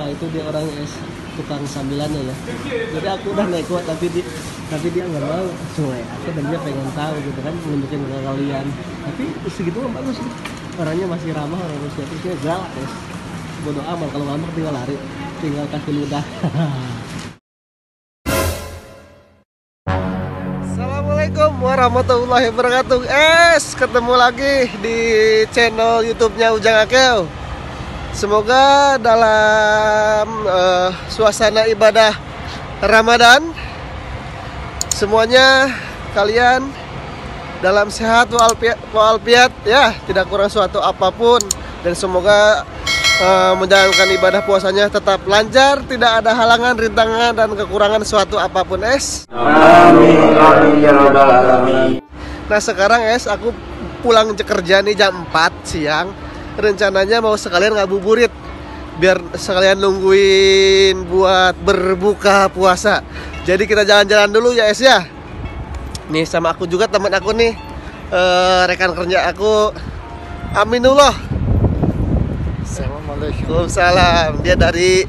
itu dia orang tukang sambilannya ya. Jadi aku udah naik kuat tapi dia nggak mau sungai aku dan dia pengen tahu gitu kan nunjukin ke kalian. Tapi segitu bagus sih. Orangnya masih ramah orang Rusia itu dia galak guys. Bodoh amat kalau ngambek tinggal lari, tinggal kasih ludah. Assalamualaikum warahmatullahi wabarakatuh. Ketemu lagi di channel YouTube-nya Ujang Akeo. Semoga dalam suasana ibadah Ramadan semuanya kalian dalam sehat walafiat ya, tidak kurang suatu apapun, dan semoga menjalankan ibadah puasanya tetap lancar, tidak ada halangan, rintangan, dan kekurangan suatu apapun. Amin, amin ya rabbal alamin. Nah sekarang aku pulang kerja nih jam 4 siang. Rencananya mau sekalian ngabuburit biar sekalian nungguin buat berbuka puasa. Jadi kita jalan-jalan dulu ya ya. Nih sama aku juga teman aku nih, rekan kerja aku Aminullah. Waalaikumsalam. Dia dari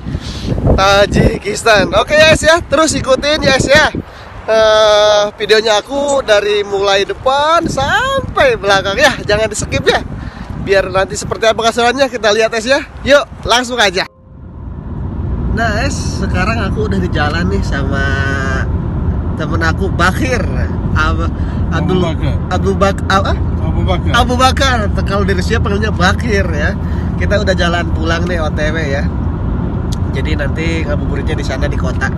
Tajikistan. Oke ya ya, terus ikutin ya ya. Videonya aku dari mulai depan sampai belakang ya, jangan di skip ya. Biar nanti seperti apa keseruannya kita lihat ya. Yuk langsung aja. Nah sekarang aku udah di jalan nih sama temen aku Bakir. Abu Bakar. Kalau di Rusia panggilnya Bakir ya. Kita udah jalan pulang nih OTW ya. Jadi nanti ngabuburitnya di sana di kota.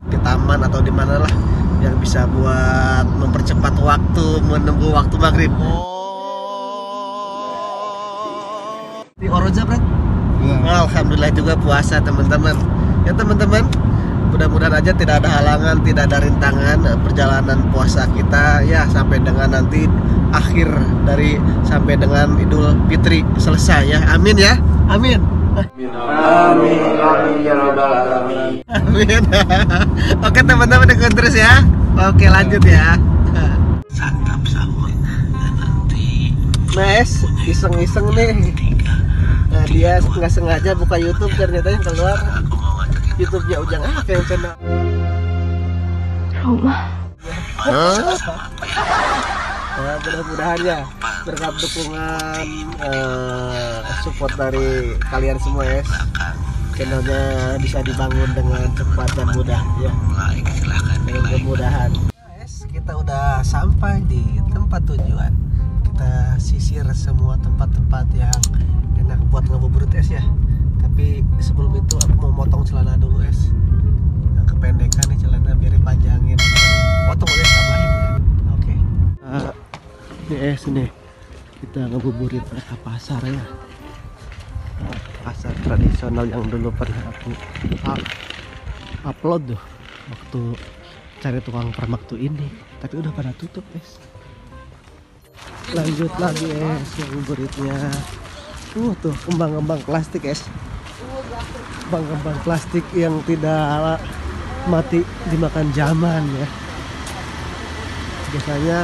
Di taman atau di mana lah yang bisa buat mempercepat waktu menunggu waktu maghrib. Di Oroja, Bro. Alhamdulillah juga puasa teman-teman. Ya teman-teman, mudah-mudahan aja tidak ada halangan, tidak ada rintangan perjalanan puasa kita ya sampai dengan nanti akhir dari sampai dengan Idul Fitri selesai ya. Amin ya. Amin. Amin, amin ya rabbal alamin. Amin. Oke teman-teman, dengerin terus ya. Oke lanjut ya. Santap sahur nanti. Nah iseng-iseng nih. Nah dia nggak sengaja buka YouTube, ternyata yang keluar YouTube-nya Ujang Akeo channel. Rumah. Nah, mudah-mudahan ya berkat dukungan support dari kalian semua ya, channelnya bisa dibangun dengan cepat dan mudah ya. Dengan kemudahan. Kita udah sampai di tempat tujuan. Kita sisir semua tempat-tempat yang enak buat ngabuburit ya. Tapi sebelum itu aku mau motong celana dulu nah, kependekan nih celana biar dipanjangin. Potong oleh tambahin ya. Oke. Ini kita ngabuburit ke pasar ya. Pasar tradisional yang dulu pernah aku upload tuh waktu cari tukang permak tuh ini, tapi udah pada tutup Lanjut lagi ngabuburitnya. Tuh kembang-kembang plastik kembang-kembang plastik yang tidak mati dimakan zaman ya. Biasanya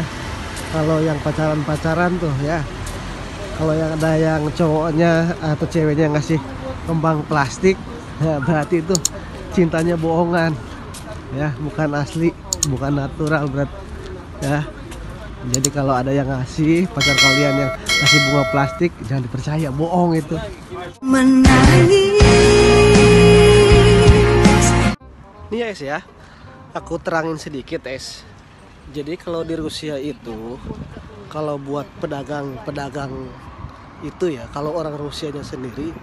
kalau yang pacaran tuh ya, kalau yang ada yang cowoknya atau ceweknya ngasih kembang plastik ya, berarti itu cintanya bohongan ya, bukan asli, bukan natural berat ya. Jadi kalau ada yang ngasih pacar kalian yang ngasih bunga plastik, jangan dipercaya, bohong itu. Nih ya, aku terangin sedikit Jadi kalau di Rusia itu, kalau buat pedagang itu ya, kalau orang Rusianya sendiri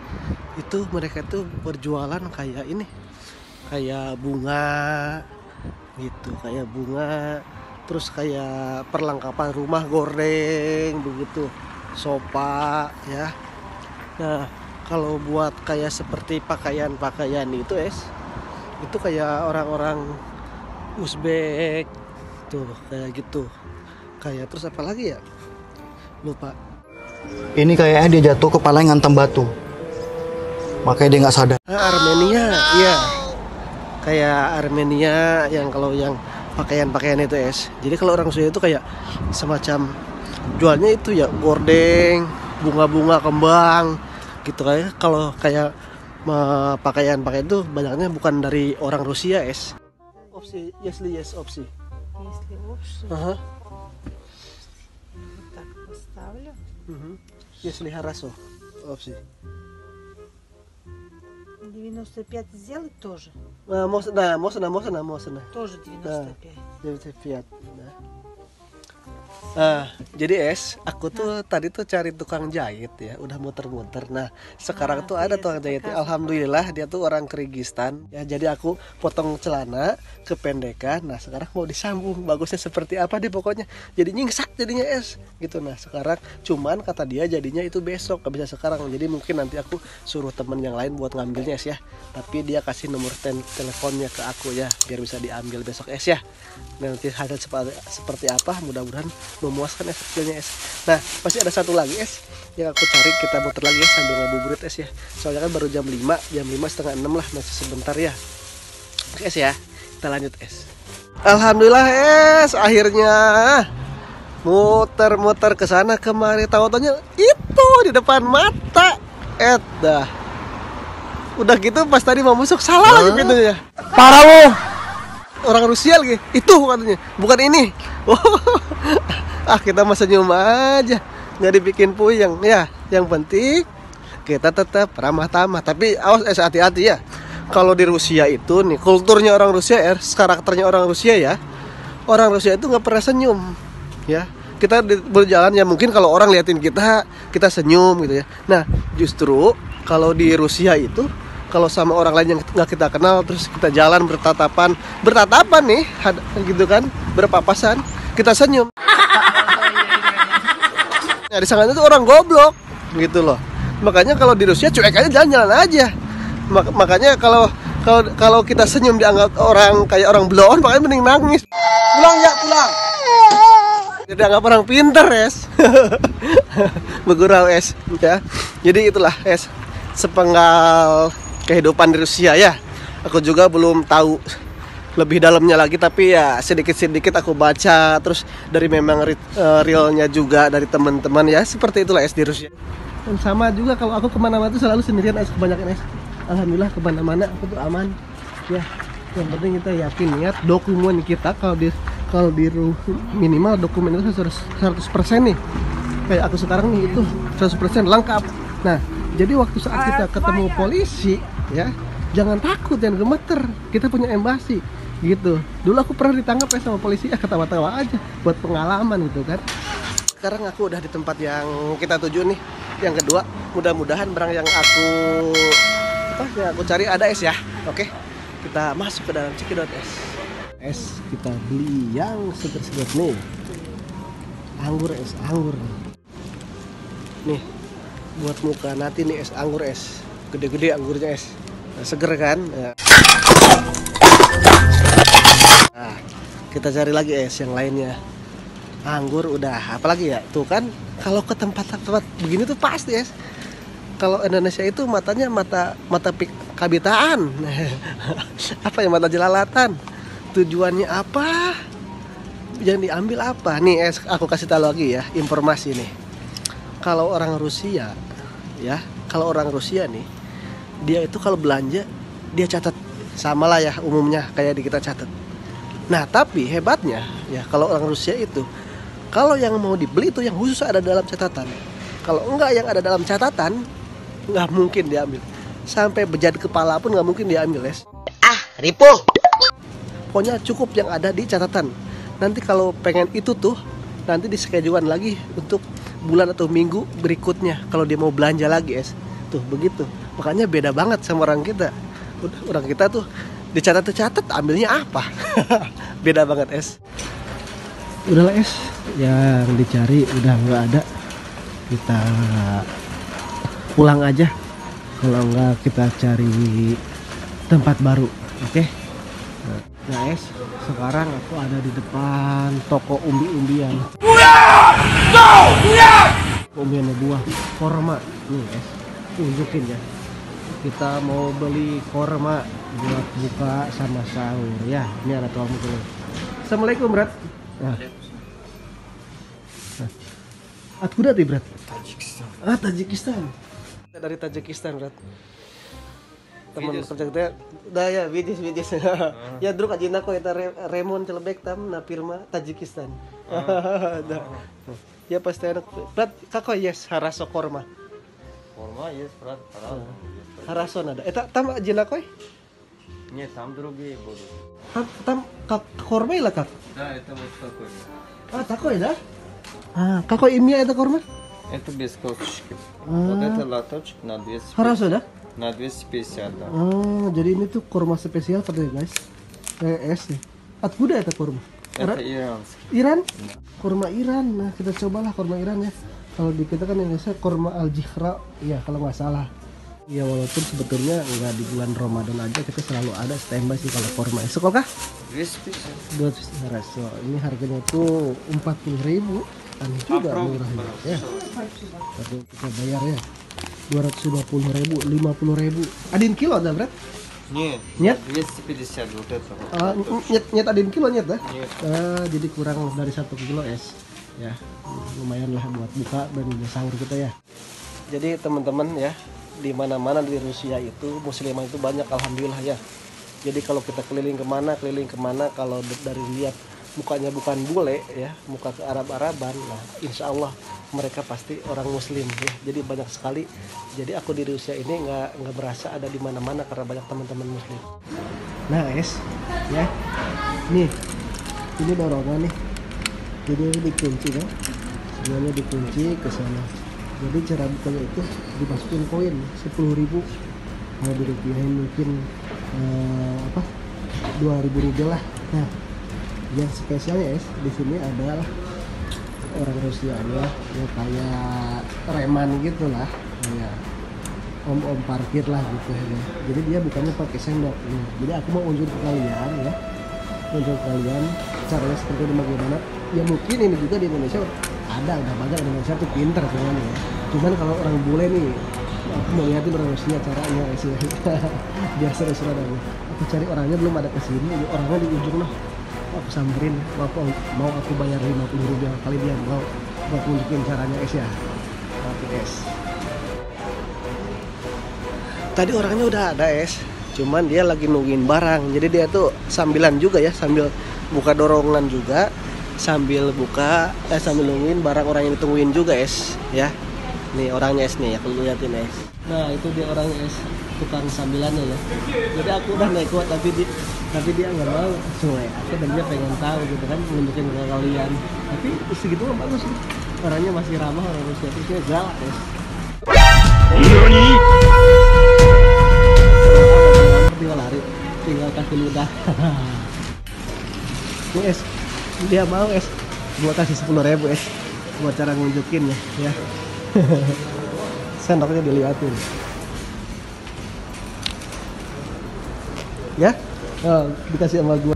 itu mereka tuh berjualan kayak ini, kayak bunga gitu, kayak bunga. Terus kayak perlengkapan rumah, gorden begitu, sofa ya. Nah kalau buat kayak seperti pakaian itu itu kayak orang-orang Uzbek tuh kayak gitu. Kayak terus apa lagi ya, lupa. Ini kayaknya dia jatuh kepalanya ngantem batu, makanya dia nggak sadar. Armenia iya, kayak Armenia yang kalau yang pakaian itu Jadi kalau orang Rusia itu kayak semacam jualnya itu ya gordeng, bunga-bunga, kembang gitu kayak. Kalau kayak pakaian itu banyaknya bukan dari orang Rusia es. Opsi, yes opsi. Если общую, Aha. вот так поставлю. Если хорошо. Opsi. 95 сделать тоже. Можно. Тоже 95. Jadi Fiat. Nah, jadi es, aku tuh tadi tuh cari tukang jahit ya, udah muter-muter. Nah, sekarang tuh ada tukang jahitnya. Alhamdulillah dia tuh orang Kyrgyzstan. Ya, jadi aku potong celana kependekan. Nah, sekarang mau disambung. Bagusnya seperti apa deh pokoknya. Jadi nyingsak jadinya es. Gitu. Nah, sekarang cuman kata dia jadinya itu besok, gak bisa sekarang. Jadi mungkin nanti aku suruh temen yang lain buat ngambilnya es ya. Tapi dia kasih nomor teleponnya ke aku ya, biar bisa diambil besok es ya. Nanti hasil seperti apa, mudah-mudahan memuaskan es kecilnya es. Nah, pasti ada satu lagi es yang aku cari, kita muter lagi ya sambil ngabuburit es ya. Soalnya kan baru jam 5 setengah 6 lah, masih sebentar ya. Oke es ya, kita lanjut es. Alhamdulillah es, akhirnya muter-muter ke sana kemari, tahu-taunya itu di depan mata. Dah. Udah gitu pas tadi mau masuk salah lagi pintunya. Parah lu. Orang Rusia lagi, itu katanya, bukan ini. Kita mah senyum aja, nggak dibikin puyeng ya. Yang penting kita tetap ramah tamah. Tapi awas hati-hati ya. Kalau di Rusia itu nih, kulturnya orang Rusia ya, karakternya orang Rusia ya. Orang Rusia itu nggak pernah senyum ya. Kita berjalan ya, mungkin kalau orang liatin kita senyum gitu ya. Nah, justru kalau di Rusia itu, kalau sama orang lain yang nggak kita kenal terus kita jalan bertatapan nih gitu kan, berpapasan, kita senyum. Nah, disangkanya itu orang goblok gitu loh. Makanya kalau di Rusia cuek aja, jalan-jalan aja. Makanya kalau kita senyum dianggap orang kayak orang blow on, makanya mending nangis. Pulang ya, pulang. Jadi anggap orang pinter es. Bergurau es ya. Jadi itulah es sepenggal kehidupan di Rusia ya. Aku juga belum tahu lebih dalamnya lagi, tapi ya sedikit-sedikit aku baca, terus dari memang realnya juga dari teman-teman ya, seperti itulah es di Rusia. Dan sama juga kalau aku kemana-mana tuh selalu sendirian es, kebanyakan es. Alhamdulillah kemana-mana aku tuh aman ya. Yang penting kita yakin niat, dokumen kita kalau di minimal dokumen itu 100% nih. Kayak aku sekarang nih itu 100% lengkap. Nah, jadi waktu saat kita ketemu polisi ya, jangan takut, jangan gemeter. Kita punya embasi gitu. Dulu aku pernah ditangkap ya sama polisi, ya ketawa-tawa aja buat pengalaman gitu kan. Sekarang aku udah di tempat yang kita tuju nih, yang kedua. Mudah-mudahan barang yang aku cari ada es ya. Oke, kita masuk ke dalam cekidot es. Es kita beli yang seger-seger nih. Anggur es, anggur nih buat muka nanti nih es, anggur es gede-gede anggurnya es. Nah, seger kan ya. Nah, kita cari lagi es yang lainnya. Anggur udah, apalagi ya tuh kan, kalau ke tempat-tempat begini tuh pasti es. Kalau Indonesia itu matanya mata kabitaan. Apa ya, mata jelalatan. Tujuannya apa, yang diambil apa nih es. Aku kasih tahu lagi ya informasi nih. Kalau orang Rusia ya, kalau orang Rusia nih, dia itu kalau belanja dia catat, sama lah ya umumnya kayak di kita catat. Nah tapi hebatnya ya, kalau orang Rusia itu, kalau yang mau dibeli itu yang khusus ada dalam catatan. Kalau enggak yang ada dalam catatan, nggak mungkin diambil. Sampai bejat kepala pun nggak mungkin diambil es. Ripuh. Pokoknya cukup yang ada di catatan. Nanti kalau pengen itu tuh, nanti dischedulean lagi untuk bulan atau minggu berikutnya kalau dia mau belanja lagi es. Tuh begitu. Makanya beda banget sama orang kita. Orang kita tuh dicatat ambilnya apa. Beda banget es. Udahlah es, yang dicari udah nggak ada. Kita pulang aja. Kalau nggak kita cari tempat baru. Oke? Nah es, sekarang aku ada di depan toko umbi-umbian. Umbian buah korma nih es, tunjukin ya. Kita mau beli korma buat buka sama sahur ya. Ini ada tuang dulu. Assalamualaikum Brat. Nah. Откуда ты, брат? Таджикистан. Dari Tajikistan, брат. Teman kerja kita, dah ya, видишь. Я друг один такой, это ремонт человек там на фирма Таджикистан. Да. Я постоянно, брат, какой есть хорошо корма? Корма есть, брат, Хорошо надо. Это там один такой? Нет, там другие будут. Там как корма или как? Да, это вот такой. Такой, да? Какой имя это корма? Это без косточки. Вот это лоточек на 200. Хорошо, да? На 250, да. Jadi ini tuh kurma spesial katanya guys. Es nih. Откуда это kurma? Это иранский. Iran? Kurma Iran. Nah, kita cobalah kurma Iran ya. Kalau di kita kan Indonesia kurma al-jihra, ya kalau nggak salah. Ya walaupun sebetulnya nggak di bulan Ramadan aja kita selalu ada standby sih kalau kurma. Sekolah kah? 250. 200 reso. Ini harganya tuh 40.000. Aneh juga murahnya ya. Tapi kita bayar ya. 250.000, 50.000. Adin kilo dah, Brat? Нет. Нет? 250 вот это вот. Nyet adin kilo nyet dah? Нет. Jadi kurang dari 1 kilo es. Ya, lumayan lah buat buka dan sahur kita ya. Jadi teman-teman ya, di mana-mana di Rusia itu muslimah itu banyak alhamdulillah ya. Jadi kalau kita keliling kemana kalau dari lihat mukanya bukan bule ya, muka ke Arab-Araban, nah insya Allah mereka pasti orang muslim ya. Jadi banyak sekali. Jadi aku di Rusia ini nggak berasa ada di mana-mana karena banyak teman-teman muslim. Nah es, ya, nih, ini dorongan nih. Jadi ini dikunci kan, semuanya dikunci ke sana. Jadi cara bukanya itu dimasukin koin 10.000. Kalau dirupiahin mungkin 2.000 rupiah lah. Nah, yang spesialnya es di sini adalah orang Rusia ya kayak reman gitulah, kayak om parkir lah gitu ya. Jadi dia bukannya pakai sendok. Jadi aku mau unjuk ke kalian ya, caranya seperti ini bagaimana. Ya mungkin ini juga di Indonesia ada, udah banyak Indonesia tuh pinter semuanya ya. Cuman kalau orang bule nih, aku mau lihatin orang Rusia caranya sih. Biar seru-seru aja. Aku cari orangnya belum ada kesini, orangnya di ujung lah. Aku samperin, mau aku bayar 50 rupiah kali dia mau buat tunjukin caranya es ya. Oke es. Tadi orangnya udah ada es, cuman dia lagi nungguin barang. Jadi dia tuh sambilan juga ya, sambil buka dorongan juga, sambil nungguin barang orang yang ditungguin juga es ya. Nih orangnya es nih ya, kalau liatin es. Nah itu dia orangnya es, tukang sambilannya ya. Jadi aku udah naik kuat tapi dia nggak mau cuek. Aku dan dia pengen tahu gitu kan, nunjukin ke kalian. Tapi segitu mah bagus sih. Orangnya masih ramah, orang Rusia itu dia galak es. Tinggal lari, tinggal kasih ludah. Ini es, dia mau es, gua kasih 10.000 es, buat cara nunjukin ya. Sendoknya dilihatin. Ya, dikasih sama gua.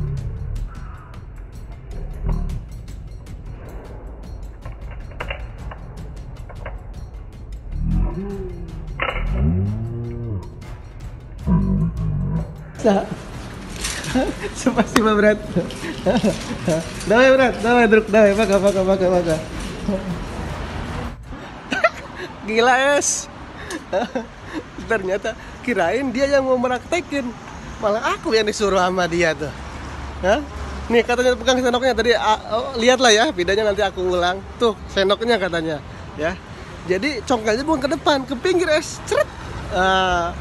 Спасибо, брат. Давай, брат, давай, друг, давай, пока. Gila es. Ternyata kirain dia yang mau meraktekin, malah aku yang disuruh sama dia tuh. Hah? Nih katanya pegang sendoknya tadi, lihatlah ya videonya nanti aku ulang. Tuh sendoknya katanya ya. Jadi congkelnya bukan ke depan, ke pinggir es. Ceret.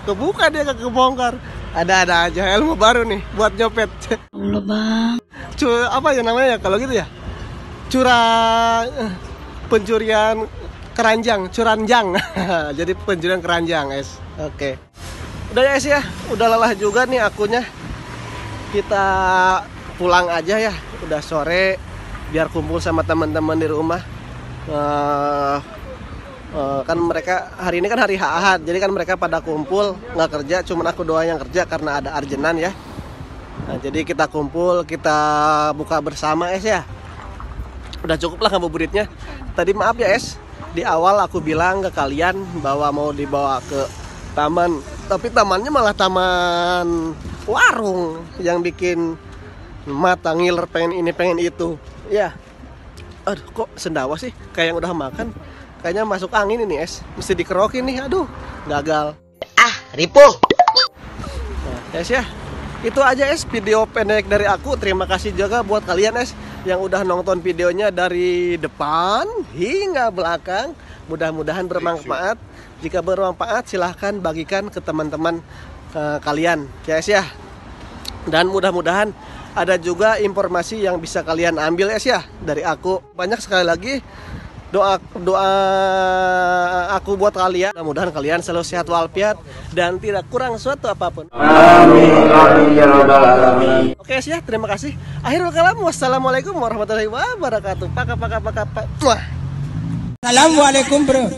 Kebuka dia, kebongkar. Ada aja ilmu baru nih buat nyopet. Allah bang. Apa ya namanya kalau gitu ya? Pencurian keranjang, curanjang. Jadi pencurian keranjang es. Oke. Udah ya es ya, udah lelah juga nih akunya. Kita pulang aja ya, udah sore. Biar kumpul sama teman-teman di rumah. Kan mereka hari ini kan hari Ahad, jadi kan mereka pada kumpul nggak kerja, cuman aku doang yang kerja karena ada arjenan ya. Nah, jadi kita kumpul, kita buka bersama es ya. Udah cukup lah ngabuburitnya. Tadi maaf ya es, di awal aku bilang ke kalian bahwa mau dibawa ke taman, tapi tamannya malah taman warung yang bikin mata ngiler, pengen ini pengen itu ya. Aduh kok sendawa sih, kayak yang udah makan. kayaknya masuk angin ini es, mesti dikerokin nih, aduh gagal. Ripuh. Nah, es ya, itu aja es video pendek dari aku. Terima kasih juga buat kalian es yang udah nonton videonya dari depan hingga belakang. Mudah-mudahan bermanfaat. Jika bermanfaat silahkan bagikan ke teman-teman kalian ya es ya. Dan mudah-mudahan ada juga informasi yang bisa kalian ambil es ya dari aku. Banyak sekali lagi doa aku buat kalian. Mudah-mudahan kalian selalu sehat walafiat dan tidak kurang suatu apapun. Amin, amin, ya rabbal alamin. Oke es ya, terima kasih. Akhirul kalam, wassalamualaikum warahmatullahi wabarakatuh. Paka. Assalamualaikum bro.